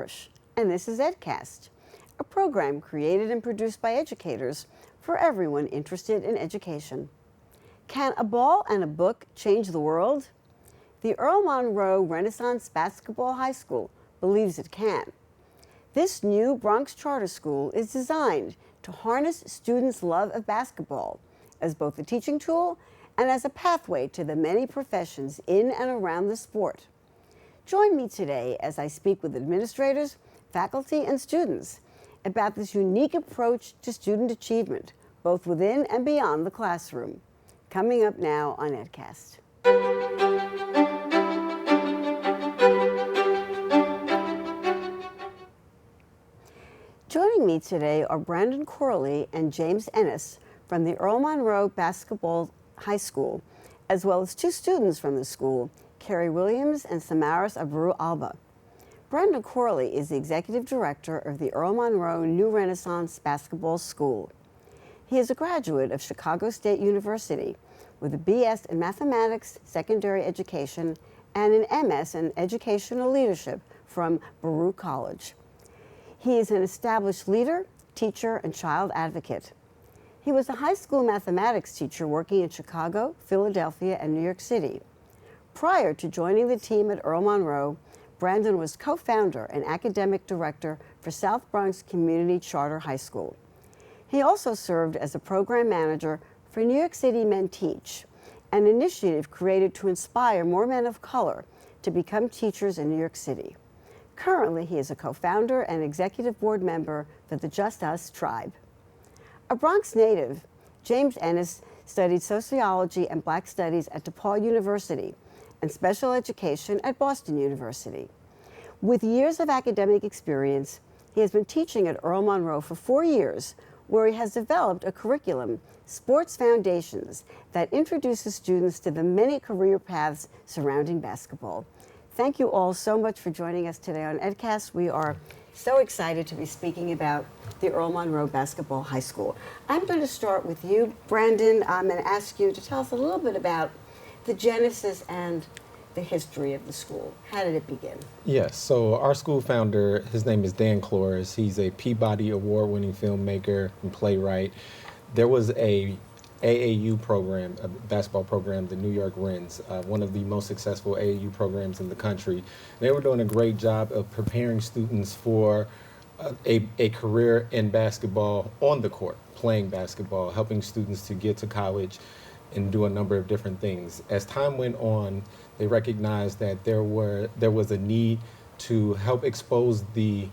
Hirsch, and this is EdCast, a program created and produced by educators for everyone interested in education. Can a ball and a book change the world? The Earl Monroe Renaissance Basketball High School believes it can. This new Bronx charter school is designed to harness students' love of basketball as both a teaching tool and as a pathway to the many professions in and around the sport. Join me today as I speak with administrators, faculty, and students about this unique approach to student achievement, both within and beyond the classroom. Coming up now on EdCast. Joining me today are Brandon Corley and James Ennis from the Earl Monroe Basketball High School, as well as two students from the school, Carrie Williams and Samaras Abreu Alba. Brandon Corley is the executive director of the Earl Monroe New Renaissance Basketball School. He is a graduate of Chicago State University with a BS in Mathematics, Secondary Education, and an MS in Educational Leadership from Baruch College. He is an established leader, teacher, and child advocate. He was a high school mathematics teacher working in Chicago, Philadelphia, and New York City. Prior to joining the team at Earl Monroe, Brandon was co-founder and academic director for South Bronx Community Charter High School. He also served as a program manager for New York City Men Teach, an initiative created to inspire more men of color to become teachers in New York City. Currently, he is a co-founder and executive board member for the Just Us Tribe. A Bronx native, James Ennis studied sociology and Black studies at DePaul University and special education at Boston University. With years of academic experience, he has been teaching at Earl Monroe for 4 years, where he has developed a curriculum, Sports Foundations, that introduces students to the many career paths surrounding basketball. Thank you all so much for joining us today on EdCast. We are so excited to be speaking about the Earl Monroe Basketball High School. I'm going to start with you, Brandon, and ask you to tell us a little bit about the genesis and the history of the school. How did it begin? Yes, so our school founder, his name is Dan Clores. He's a Peabody Award-winning filmmaker and playwright. There was a AAU program, a basketball program, the New York Wrens, one of the most successful AAU programs in the country. They were doing a great job of preparing students for a career in basketball on the court, playing basketball, helping students to get to college and do a number of different things. As time went on, they recognized that there was a need to help expose the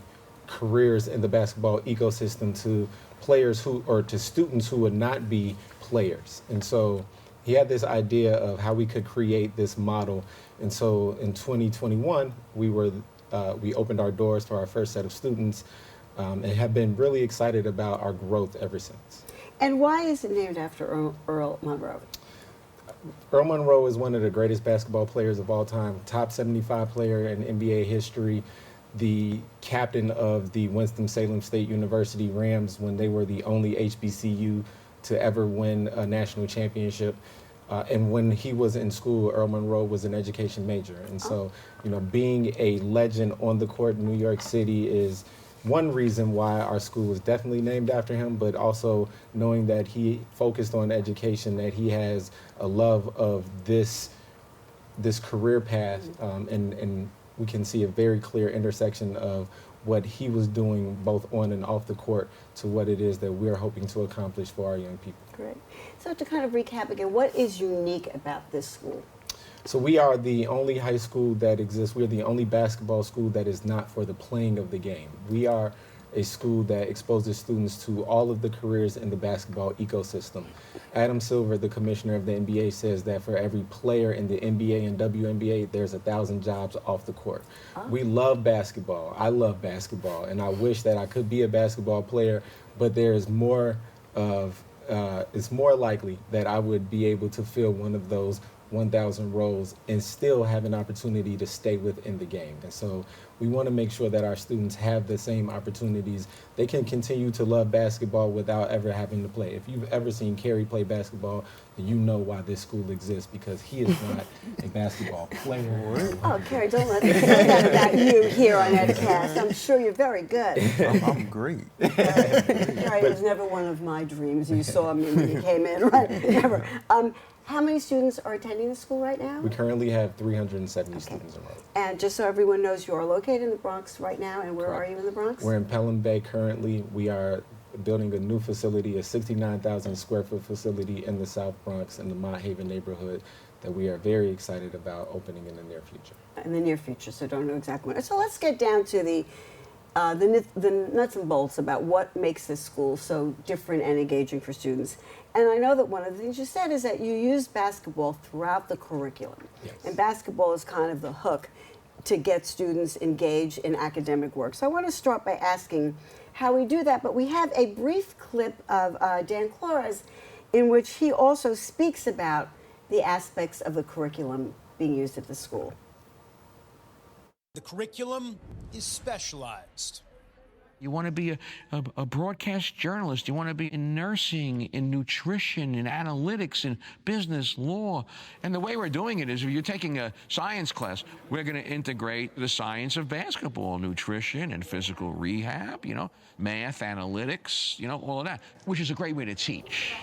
careers in the basketball ecosystem to players to students who would not be players. And so he had this idea of how we could create this model. And so in 2021, we opened our doors to our first set of students and have been really excited about our growth ever since. And why is it named after Earl Monroe? Earl Monroe is one of the greatest basketball players of all time, top 75 player in NBA history, the captain of the Winston-Salem State University Rams when they were the only HBCU to ever win a national championship. And when he was in school, Earl Monroe was an education major. And so, being a legend on the court in New York City is one reason why our school is definitely named after him, but also knowing that he focused on education, that he has a love of this career path, and we can see a very clear intersection of what he was doing both on and off the court to what it is that we're hoping to accomplish for our young people. Great. So to kind of recap again, what is unique about this school? So we are the only high school that exists. We're the only basketball school that is not for the playing of the game. We are a school that exposes students to all of the careers in the basketball ecosystem. Adam Silver, the commissioner of the NBA, says that for every player in the NBA and WNBA, there's 1,000 jobs off the court. Oh. We love basketball. I love basketball, and I wish that I could be a basketball player, but there's more of it's more likely that I would be able to fill one of those 1,000 rows and still have an opportunity to stay within the game. And so we want to make sure that our students have the same opportunities. They can continue to love basketball without ever having to play. If you've ever seen Kerry play basketball, then you know why this school exists, because he is not a basketball player. Oh, Kerry, don't let me say that about you here on EdCast. I'm sure you're very good. I'm great. Kerry was never one of my dreams. You saw me when you came in, right? Never. How many students are attending the school right now? We currently have 370 students enrolled. And just so everyone knows, you're located in the Bronx right now, and where Correct. are you in the Bronx? We're in Pelham Bay currently. We are building a new facility, a 69,000 square foot facility in the South Bronx in the Mott Haven neighborhood that we are very excited about opening in the near future. In the near future, so don't know exactly when. So let's get down to the nuts and bolts about what makes this school so different and engaging for students. And I know that one of the things you said is that you use basketball throughout the curriculum. Yes. And basketball is kind of the hook to get students engaged in academic work. So I want to start by asking how we do that, but we have a brief clip of Dan Flores in which he also speaks about the aspects of the curriculum being used at the school. The curriculum is specialized. You want to be a broadcast journalist. You want to be in nursing, in nutrition, in analytics, in business, law. And the way we're doing it is, if you're taking a science class, we're going to integrate the science of basketball, nutrition and physical rehab, math, analytics, all of that, which is a great way to teach.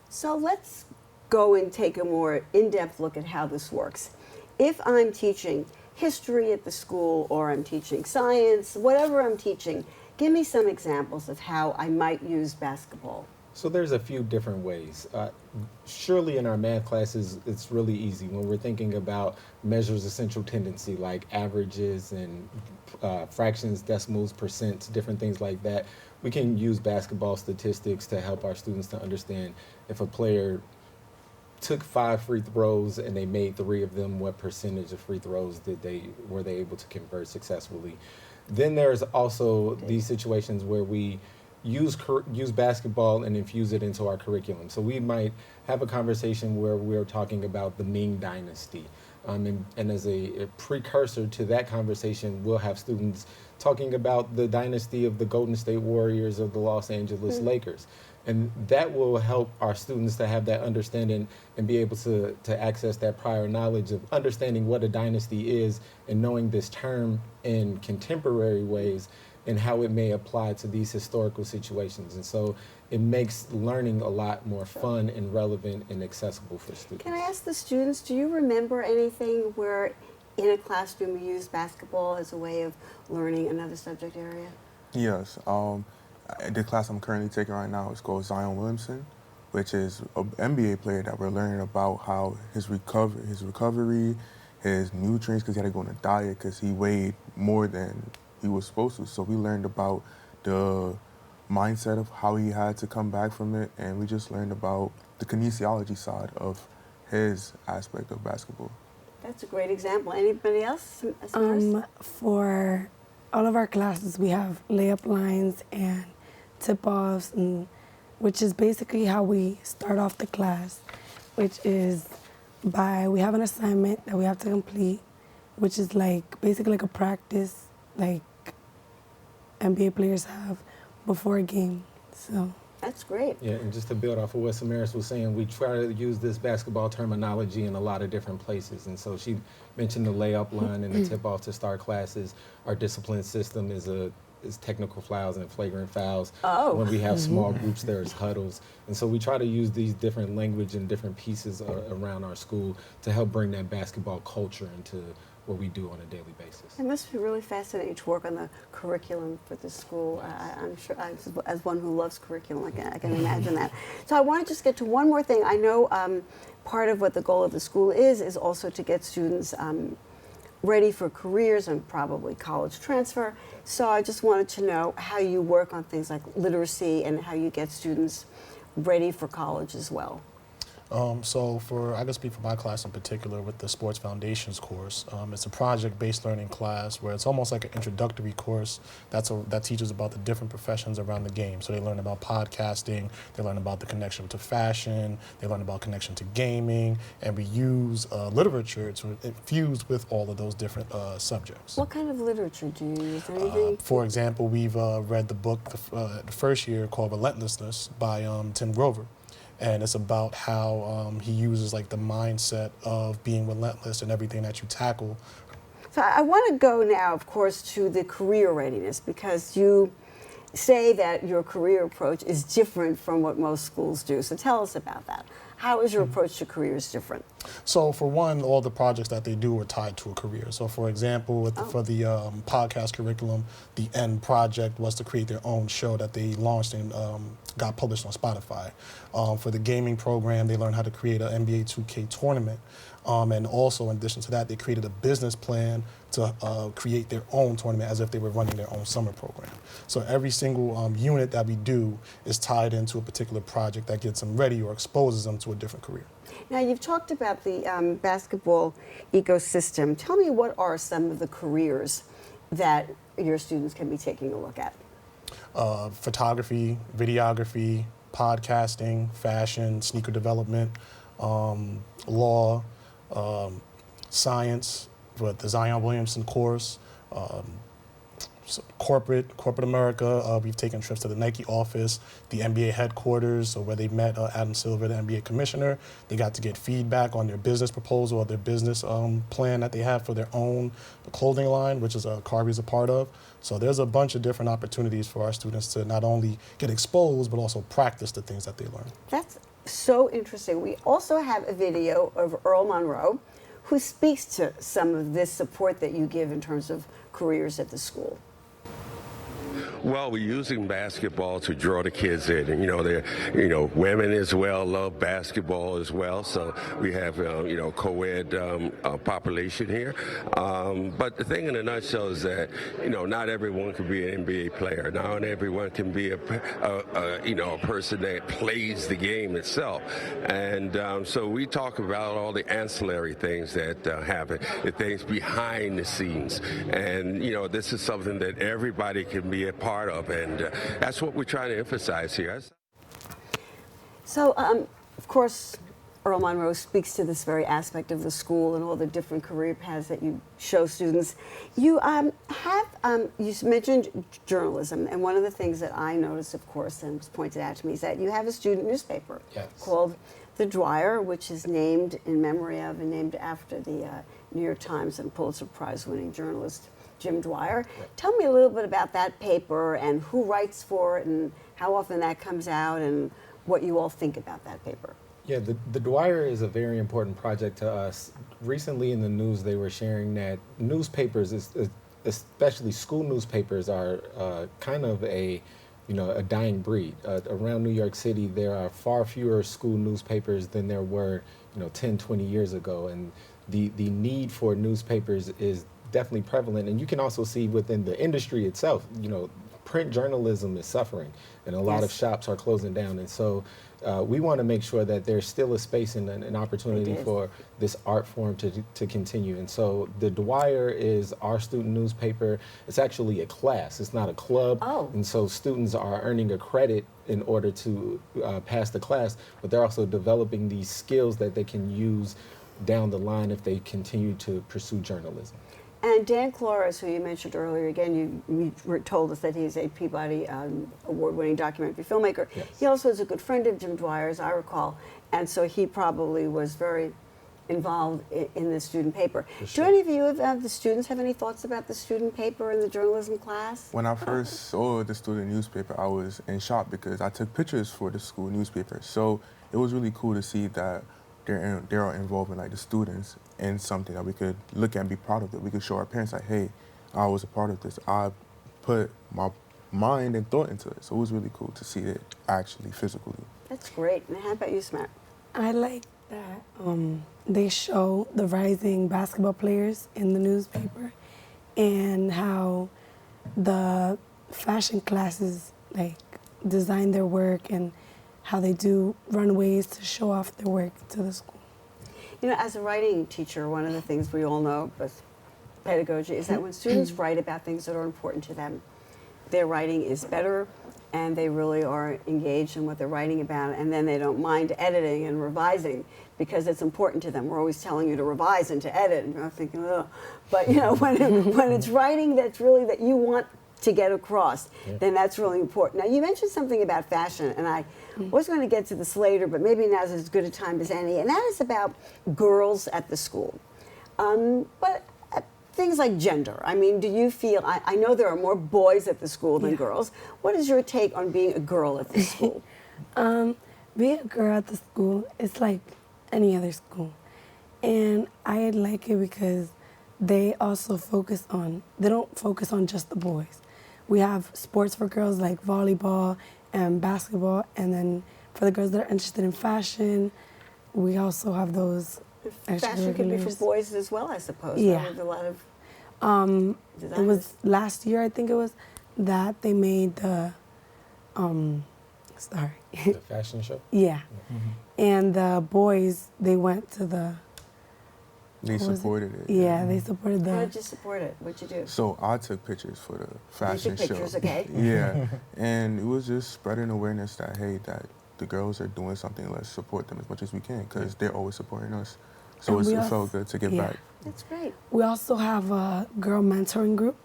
So let's go and take a more in-depth look at how this works. If I'm teaching history at the school, or I'm teaching science, whatever I'm teaching, give me some examples of how I might use basketball. So there's a few different ways. Surely in our math classes, it's really easy when we're thinking about measures of central tendency like averages and fractions, decimals, percents, different things like that. We can use basketball statistics to help our students to understand if a player took 5 free throws and they made 3 of them, what percentage of free throws were they able to convert successfully. Then there's also these situations where we use basketball and infuse it into our curriculum. So we might have a conversation where we're talking about the Ming Dynasty. And as a precursor to that conversation, we'll have students talking about the dynasty of the Golden State Warriors of the Los Angeles Lakers. And that will help our students to have that understanding and be able to access that prior knowledge of understanding what a dynasty is and knowing this term in contemporary ways and how it may apply to these historical situations. And so it makes learning a lot more fun and relevant and accessible for students. Can I ask the students, do you remember anything where in a classroom you used basketball as a way of learning another subject area? Yes. The class I'm currently taking right now is called Zion Williamson, which is an NBA player that we're learning about how his recovery, his nutrients, because he had to go on a diet because he weighed more than he was supposed to. So we learned about the mindset of how he had to come back from it, and we just learned about the kinesiology side of his aspect of basketball. That's a great example. Anybody else? For all of our classes, we have layup lines and tip-offs, which is basically how we start off the class, which is we have an assignment that we have to complete, which is basically like a practice like NBA players have before a game. So that's great. Yeah, and just to build off of what Samaris was saying, we try to use this basketball terminology in a lot of different places. And so she mentioned the layup line and the tip-off to start classes. Our discipline system is technical fouls and flagrant fouls. Oh. When we have small groups, there's huddles. And so we try to use these different language and different pieces around our school to help bring that basketball culture into what we do on a daily basis. It must be really fascinating to work on the curriculum for the school. I'm sure, as one who loves curriculum, I can imagine that. So I want to just get to one more thing. I know part of what the goal of the school is also to get students ready for careers and probably college transfer. So I just wanted to know how you work on things like literacy and how you get students ready for college as well. So I can speak for my class in particular with the Sports Foundations course. It's a project-based learning class where it's almost like an introductory course that teaches about the different professions around the game. So they learn about podcasting, they learn about the connection to fashion, they learn about connection to gaming, and we use literature to infuse with all of those different subjects. What kind of literature do you use? Anything? For example, we've read the book the first year called Relentlessness by Tim Grover. And it's about how he uses like the mindset of being relentless in everything that you tackle. So I want to go now, of course, to the career readiness, because you say that your career approach is different from what most schools do. So tell us about that. How is your approach to careers different? So for one, all the projects that they do are tied to a career. So for example, for the podcast curriculum, the end project was to create their own show that they launched and got published on Spotify. For the gaming program, they learned how to create an NBA 2K tournament. And also, in addition to that, they created a business plan to create their own tournament as if they were running their own summer program. So every single unit that we do is tied into a particular project that gets them ready or exposes them to a different career. Now, you've talked about the basketball ecosystem. Tell me, what are some of the careers that your students can be taking a look at? Photography, videography, podcasting, fashion, sneaker development, law, science, with the Zion Williamson course, corporate America. We've taken trips to the Nike office, the NBA headquarters, so where they met Adam Silver, the NBA commissioner. They got to get feedback on their business proposal or their business plan that they have for their own clothing line, which is Carvey's a part of. So there's a bunch of different opportunities for our students to not only get exposed, but also practice the things that they learn. That's so interesting. We also have a video of Earl Monroe, who speaks to some of this support that you give in terms of careers at the school. Well, we're using basketball to draw the kids in, and women as well love basketball as well. So we have co-ed population here. But the thing in a nutshell is that not everyone can be an NBA player. Not everyone can be a person that plays the game itself. And so we talk about all the ancillary things that happen, the things behind the scenes, and this is something that everybody can be a part of, and that's what we're trying to emphasize here. So, of course, Earl Monroe speaks to this very aspect of the school and all the different career paths that you show students. You you mentioned journalism, and one of the things that I noticed, of course, and was pointed out to me, is that you have a student newspaper called The Dwyer, which is named in memory of and named after the New York Times and Pulitzer Prize-winning journalist Jim Dwyer. Right. Tell me a little bit about that paper and who writes for it and how often that comes out and what you all think about that paper. Yeah, the Dwyer is a very important project to us. Recently in the news, they were sharing that newspapers, especially school newspapers, are kind of a dying breed. Around New York City, there are far fewer school newspapers than there were 10, 20 years ago. And the need for newspapers is definitely prevalent, and you can also see within the industry itself, print journalism is suffering, and a lot of shops are closing down, and so we want to make sure that there's still a space and an opportunity for this art form to continue. And so the Dwyer is our student newspaper. It's actually a class, it's not a club. And so students are earning a credit in order to pass the class, but they're also developing these skills that they can use down the line if they continue to pursue journalism. And Dan Flores, who you mentioned earlier, again, you told us that he's a Peabody award-winning documentary filmmaker. Yes. He also is a good friend of Jim Dwyer, as I recall, and so he probably was very involved in the student paper. Sure. Do any of you, the students, have any thoughts about the student paper in the journalism class? When I first saw the student newspaper, I was in shock because I took pictures for the school newspaper. So it was really cool to see that they're involving like the students in something that we could look at and be proud of, that we could show our parents like, hey, I was a part of this. I put my mind and thought into it. So it was really cool to see it actually physically. That's great. And how about you, Smart? I like that they show the rising basketball players in the newspaper and how the fashion classes like design their work and how they do runways to show off their work to the school. You know, as a writing teacher, one of the things we all know with pedagogy is that when students write about things that are important to them, their writing is better and they really are engaged in what they're writing about, and then they don't mind editing and revising because it's important to them. We're always telling you to revise and to edit, and you're thinking, ugh. But you know, when it's writing that's really that you want to get across, then that's really important. Now, you mentioned something about fashion, and I was going to get to this later, but maybe now's as good a time as any, and that is about girls at the school. But things like gender. I mean, do you feel, I know there are more boys at the school than girls. What is your take on being a girl at the school? Being a girl at the school, it's like any other school. And I like it because they also focus on, they don't focus on just the boys. We have sports for girls like volleyball and basketball, and then for the girls that are interested in fashion, we also have those. Fashion can be for boys as well, I suppose. Yeah. With a lot of it was last year, I think it was, that they made the, The fashion show? Yeah. And the boys, they went to the, They supported it. yeah, they supported How the, did you support it? What'd you do? So I took pictures for the fashion took pictures, show. okay. Yeah, and it was just spreading awareness that, hey, that the girls are doing something, let's support them as much as we can, because they're always supporting us. So And we it also- felt good to give back. That's great. we also have a girl mentoring group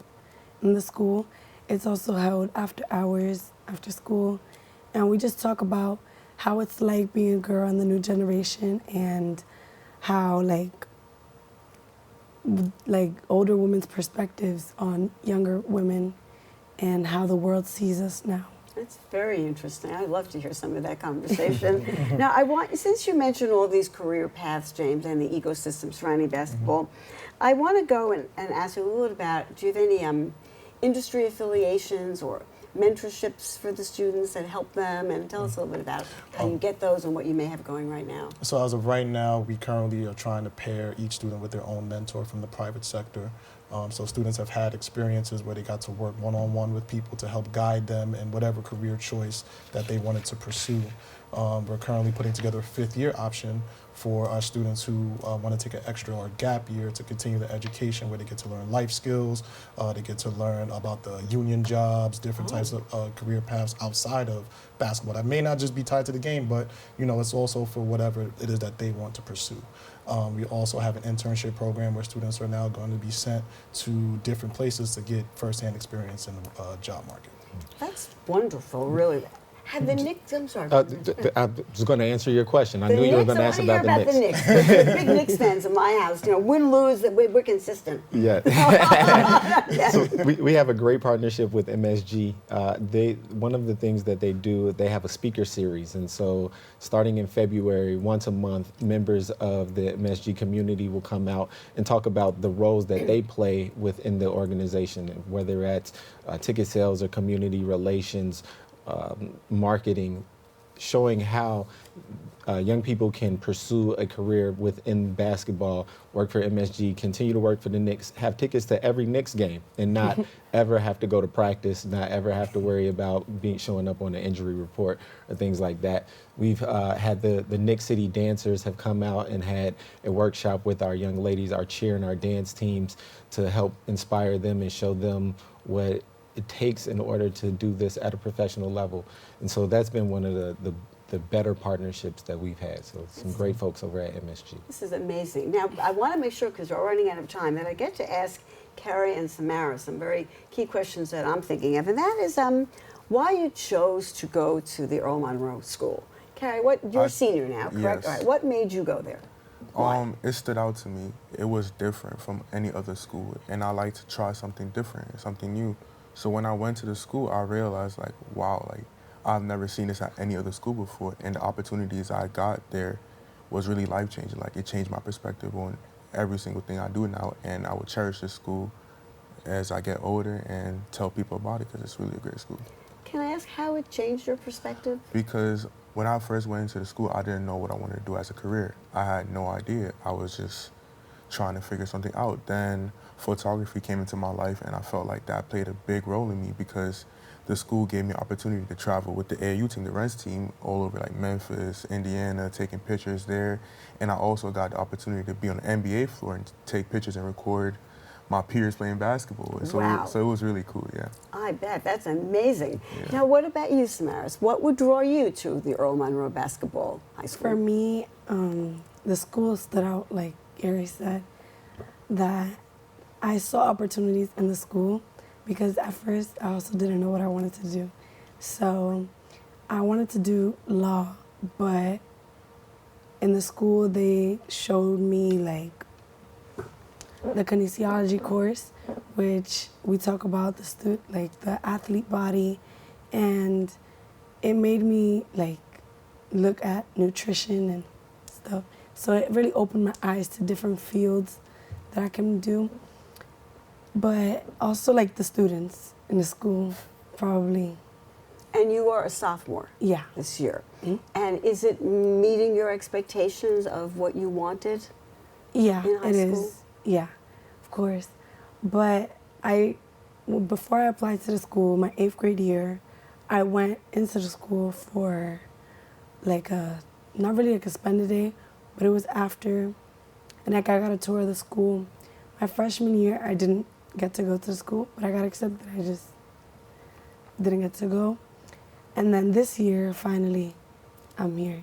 in the school. It's also held after hours, after school. And we just talk about how it's like being a girl in the new generation and how like older women's perspectives on younger women and how the world sees us now. That's very interesting. I'd love to hear some of that conversation. Now, I want, since you mentioned all these career paths, James, and the ecosystem surrounding basketball, I want to go and ask you a little bit about, do you have any industry affiliations or mentorships for the students that help them? And tell us a little bit about how you get those and what you may have going right now. So as of right now, we currently are trying to pair each student with their own mentor from the private sector. So students have had experiences where they got to work one-on-one with people to help guide them in whatever career choice that they wanted to pursue. We're currently putting together a fifth-year option for our students who want to take an extra or gap year to continue their education, where they get to learn life skills, they get to learn about the union jobs, different types of career paths outside of basketball. That may not just be tied to the game, but you know, it's also for whatever it is that they want to pursue. We also have an internship program where students are now going to be sent to different places to get firsthand experience in the job market. That's wonderful, really. Have the Knicks, I'm sorry. I was going to answer your question. I knew you were going to ask about the Knicks. The Knicks. There's big Knicks fans in my house. You know, win, lose, we're consistent. Yeah. So we have a great partnership with MSG. One of the things that they do, they have a speaker series. And so starting in February, once a month, members of the MSG community will come out and talk about the roles that they play within the organization, whether that's ticket sales or community relations, marketing, showing how young people can pursue a career within basketball, work for MSG, continue to work for the Knicks, have tickets to every Knicks game, and not ever have to go to practice, not ever have to worry about showing up on an injury report or things like that. We've had the Knicks City dancers have come out and had a workshop with our young ladies, our cheer and our dance teams, to help inspire them and show them what it takes in order to do this at a professional level. And so that's been one of the better partnerships that we've had. So some great folks over at MSG. This is amazing. Now, I want to make sure, because we're running out of time, that I get to ask Carrie and Samara some very key questions that I'm thinking of, and that is why you chose to go to the Earl Monroe School. Carrie, you're a senior now, correct? Yes. All right. What made you go there? It stood out to me. It was different from any other school, and I like to try something different, something new. So when I went to the school, I realized, like, wow, like, I've never seen this at any other school before, and the opportunities I got there was really life-changing. Like, it changed my perspective on every single thing I do now, and I would cherish this school as I get older and tell people about it, because it's really a great school. Can I ask how it changed your perspective? Because when I first went into the school, I didn't know what I wanted to do as a career. I had no idea. I was just trying to figure something out. Then photography came into my life, and I felt like that played a big role in me, because the school gave me an opportunity to travel with the AAU team, the Reds team, all over like Memphis, Indiana, taking pictures there. And I also got the opportunity to be on the NBA floor and take pictures and record my peers playing basketball. Wow. So it was really cool, yeah. I bet. That's amazing. Yeah. Now, what about you, Samaras? What would draw you to the Earl Monroe Basketball High School? For me, the school stood out, like Gary said, that I saw opportunities in the school because at first I also didn't know what I wanted to do. So I wanted to do law, but in the school they showed me like the kinesiology course, which we talk about the athlete body, and it made me like look at nutrition and stuff. So it really opened my eyes to different fields that I can do. But also like the students in the school, probably. And you are a sophomore Yeah. this year. Mhm. And is it meeting your expectations of what you wanted? Yeah, In high it school? is. Yeah, of course. But before I applied to the school, my 8th grade year, I went into the school for like not really like a spend a day, but it was after, and like I got a tour of the school. My freshman year, I didn't get to go to the school, but I got accepted. I just didn't get to go. And then this year, finally, I'm here.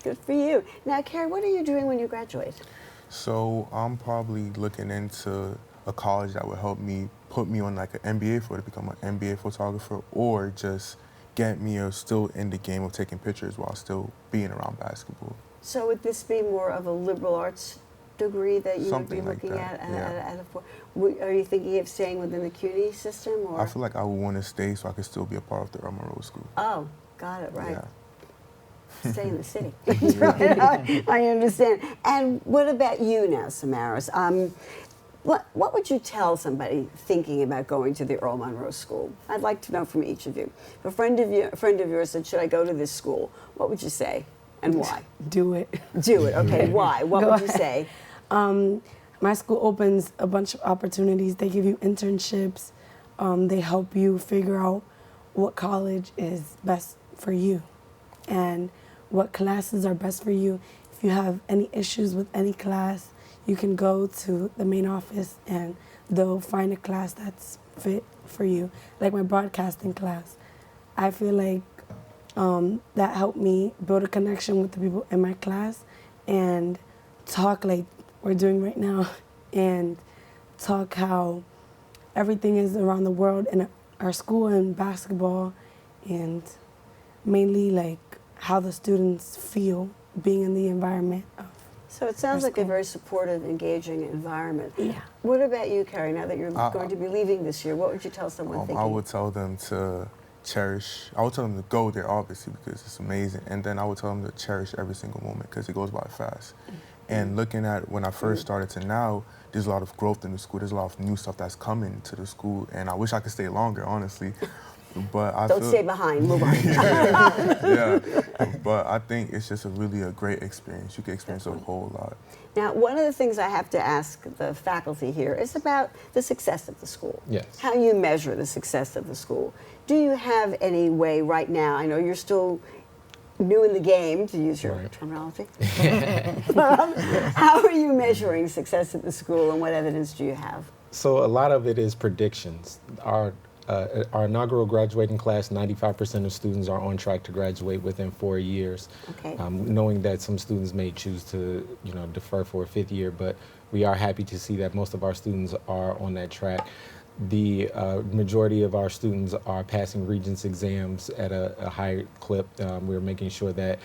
Good for you. Now, Carrie, what are you doing when you graduate? So I'm probably looking into a college that would help me put me on like an MBA for to become an MBA photographer, or just get me still in the game of taking pictures while still being around basketball. So would this be more of a liberal arts degree that you Something would like be looking that, at are you thinking of staying within the CUNY system? Or? I feel like I would want to stay so I could still be a part of the Earl Monroe School. Oh, got it, right. Yeah. Stay in the city. I understand. And what about you now, Samaras? What would you tell somebody thinking about going to the Earl Monroe School? I'd like to know from each of you. If a friend of yours said, should I go to this school? What would you say and why? Do it. Do it, okay. Why? What Go would you ahead. say? My school opens a bunch of opportunities. They give you internships. They help you figure out what college is best for you and what classes are best for you. If you have any issues with any class, you can go to the main office and they'll find a class that's fit for you. Like my broadcasting class. I feel like that helped me build a connection with the people in my class and talk like we're doing right now, and talk how everything is around the world in our school and basketball, and mainly like how the students feel being in the environment of. So it sounds our like a school. very supportive, engaging environment. Yeah. What about you, Carrie? Now that you're going to be leaving this year, what would you tell someone thinking? I would tell them to cherish, I would tell them to go there, obviously, because it's amazing. And then I would tell them to cherish every single moment because it goes by fast. And looking at when I first started to now, there's a lot of growth in the school. There's a lot of new stuff that's coming to the school. And I wish I could stay longer, honestly. But I Don't feel, stay behind, move on. yeah, but I think it's just really a great experience. You can experience a whole lot. Now, one of the things I have to ask the faculty here is about the success of the school. Yes. How you measure the success of the school. Do you have any way right now, I know you're still new in the game, to use your Right. terminology. How are you measuring success at the school, and what evidence do you have? So a lot of it is predictions. Our inaugural graduating class, 95% of students are on track to graduate within 4 years. Okay. Knowing that some students may choose to, defer for a 5th year, but we are happy to see that most of our students are on that track. The majority of our students are passing Regents exams at a high clip. We're making sure that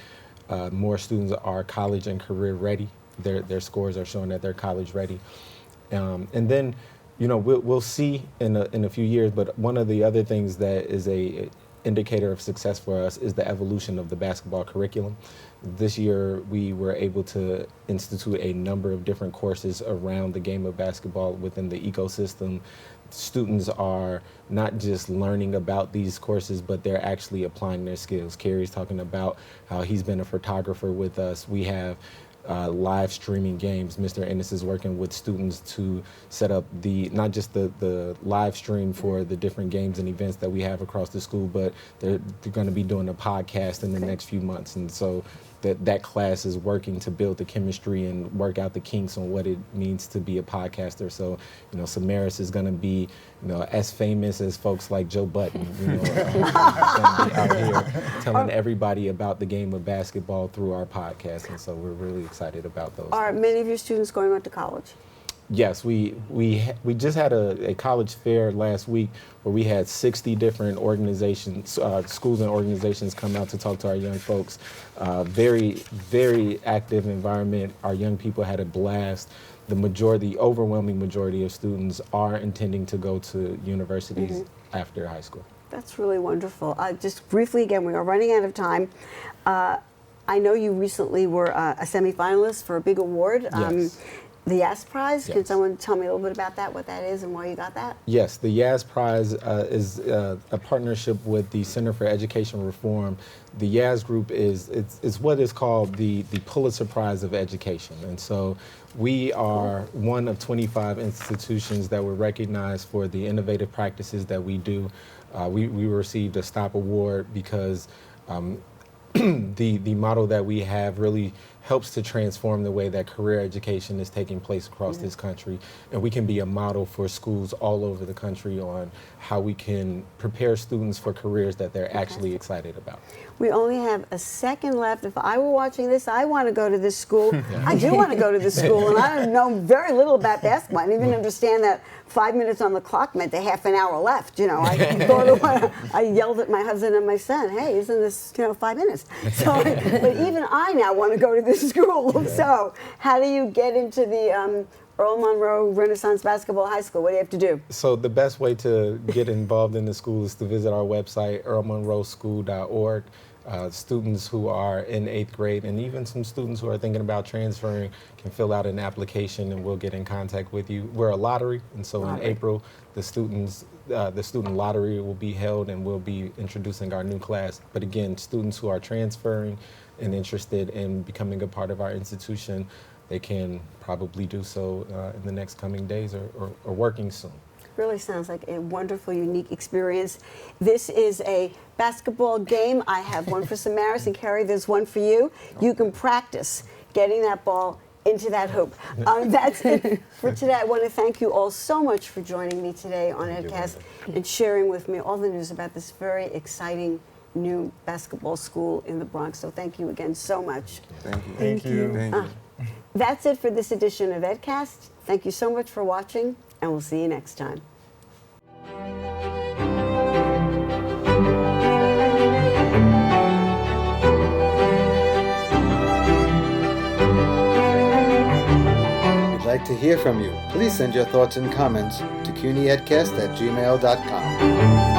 more students are college and career ready. Their scores are showing that they're college ready. And then, we'll see in a few years, but one of the other things that is a indicator of success for us is the evolution of the basketball curriculum. This year, we were able to institute a number of different courses around the game of basketball within the ecosystem. Students are not just learning about these courses, but they're actually applying their skills. Carrie's talking about how he's been a photographer with us. We have live streaming games. Mr. Ennis is working with students to set up not just the live stream for the different games and events that we have across the school, but they're going to be doing a podcast in the next few months. And so that class is working to build the chemistry and work out the kinks on what it means to be a podcaster. So, Samaris is going to be, as famous as folks like Joe Button, going to be out here telling everybody about the game of basketball through our podcast. And so we're really excited about those. Are many of your students going on to college? Yes, we just had a college fair last week where we had 60 different organizations, schools and organizations come out to talk to our young folks. Very, very active environment. Our young people had a blast. The overwhelming majority of students are intending to go to universities after high school. That's really wonderful. Just briefly, again, we are running out of time. I know you recently were a semifinalist for a big award. Yes. The Yas Prize. Yes. Can someone tell me a little bit about that, what that is and why you got that? Yes, the Yas Prize is a partnership with the Center for Education Reform. The Yas Group is what is called the Pulitzer Prize of Education. And so we are one of 25 institutions that were recognized for the innovative practices that we do. We received a STOP award because the model that we have really helps to transform the way that career education is taking place across this country. And we can be a model for schools all over the country on how we can prepare students for careers that they're actually excited about. We only have a second left. If I were watching this, I want to go to this school. I do want to go to this school, and I know very little about basketball. I didn't even understand that 5 minutes on the clock meant a half an hour left. I yelled at my husband and my son, "Hey, isn't this 5 minutes?" So, but even I now want to go to this school. So, how do you get into the Earl Monroe Renaissance Basketball High School? What do you have to do? So the best way to get involved in the school is to visit our website, earlmonroeschool.org. Students who are in 8th grade and even some students who are thinking about transferring can fill out an application and we'll get in contact with you. We're a lottery, and so in April, the student lottery will be held and we'll be introducing our new class. But again, students who are transferring and interested in becoming a part of our institution, they can probably do so in the next coming days or working soon. Really sounds like a wonderful, unique experience. This is a basketball game. I have one for Samaris, and Carrie, there's one for you. You can practice getting that ball into that hoop. That's it for today. I want to thank you all so much for joining me today on EdCast and sharing with me all the news about this very exciting new basketball school in the Bronx. So thank you again so much. Thank you. Thank you. Thank you. That's it for this edition of EdCast. Thank you so much for watching, and we'll see you next time. We'd like to hear from you. Please send your thoughts and comments to CUNYEdcast@gmail.com.